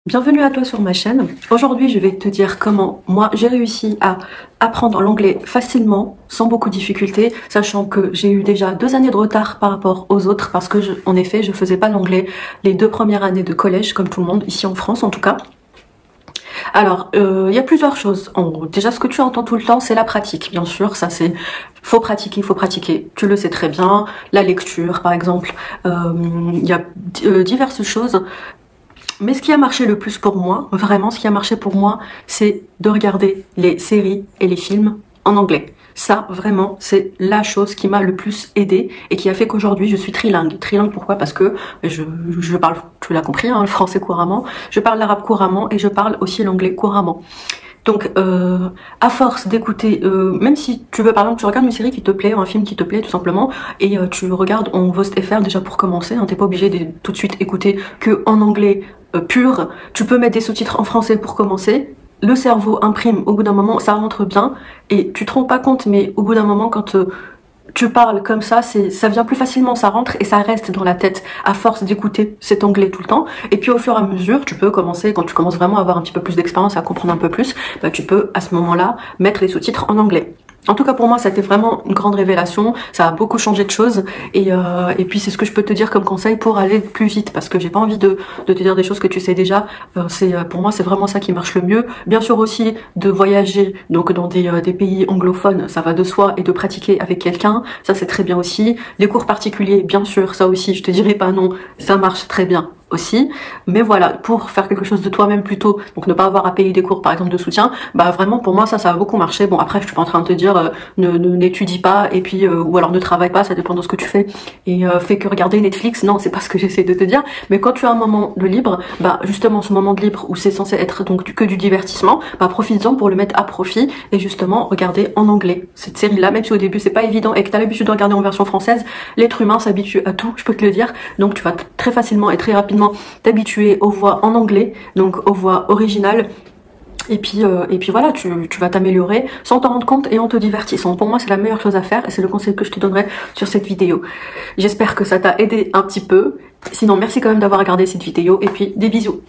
Bienvenue à toi sur ma chaîne. Aujourd'hui, je vais te dire comment moi j'ai réussi à apprendre l'anglais facilement, sans beaucoup de difficultés, sachant que j'ai eu déjà 2 années de retard par rapport aux autres parce que en effet, je faisais pas l'anglais les 2 premières années de collège, comme tout le monde, ici en France en tout cas. Alors, il y a plusieurs choses. En gros, déjà, ce que tu entends tout le temps, c'est la pratique. Bien sûr, ça c'est faut pratiquer, faut pratiquer. Tu le sais très bien. La lecture, par exemple, il y a diverses choses. Mais ce qui a marché le plus pour moi, vraiment ce qui a marché pour moi, c'est de regarder les séries et les films en anglais. Ça, vraiment, c'est la chose qui m'a le plus aidée et qui a fait qu'aujourd'hui, je suis trilingue. Trilingue, pourquoi? Parce que je parle, tu l'as compris, hein, le français couramment, je parle l'arabe couramment et je parle aussi l'anglais couramment. Donc, à force d'écouter, même si tu veux, par exemple, tu regardes une série qui te plaît, ou un film qui te plaît, tout simplement, et tu regardes en VOST.fr déjà pour commencer, hein, t'es pas obligé de tout de suite écouter que en anglais pur, tu peux mettre des sous-titres en français pour commencer. Le cerveau imprime, au bout d'un moment, ça rentre bien, et tu te rends pas compte, mais au bout d'un moment, quand tu parles comme ça vient plus facilement, ça rentre et ça reste dans la tête à force d'écouter cet anglais tout le temps. Et puis au fur et à mesure, tu peux commencer, quand tu commences vraiment à avoir un petit peu plus d'expérience, à comprendre un peu plus, bah, tu peux à ce moment-là mettre les sous-titres en anglais. En tout cas pour moi, ça a été vraiment une grande révélation, ça a beaucoup changé de choses et puis c'est ce que je peux te dire comme conseil pour aller plus vite parce que j'ai pas envie de te dire des choses que tu sais déjà. Pour moi c'est vraiment ça qui marche le mieux. Bien sûr aussi de voyager donc dans des pays anglophones, ça va de soi, et de pratiquer avec quelqu'un, ça c'est très bien aussi. Les cours particuliers, bien sûr, ça aussi je te dirai pas non, ça marche très bien aussi, mais voilà, pour faire quelque chose de toi-même plutôt, donc ne pas avoir à payer des cours par exemple de soutien, bah vraiment pour moi ça a beaucoup marché. Bon après je suis pas en train de te dire n'étudie pas et puis ou alors ne travaille pas, ça dépend de ce que tu fais et fais que regarder Netflix, non c'est pas ce que j'essaie de te dire, mais quand tu as un moment de libre, bah justement ce moment de libre où c'est censé être donc que du divertissement, bah profites-en pour le mettre à profit et justement regarder en anglais cette série là, même si au début c'est pas évident et que t'as l'habitude de regarder en version française, l'être humain s'habitue à tout, je peux te le dire, donc tu vas très facilement et très rapidement t'habituer aux voix en anglais, donc aux voix originales. Et puis voilà, tu vas t'améliorer sans t'en rendre compte et en te divertissant. Pour moi, c'est la meilleure chose à faire et c'est le conseil que je te donnerai sur cette vidéo. J'espère que ça t'a aidé un petit peu. Sinon, merci quand même d'avoir regardé cette vidéo et puis des bisous.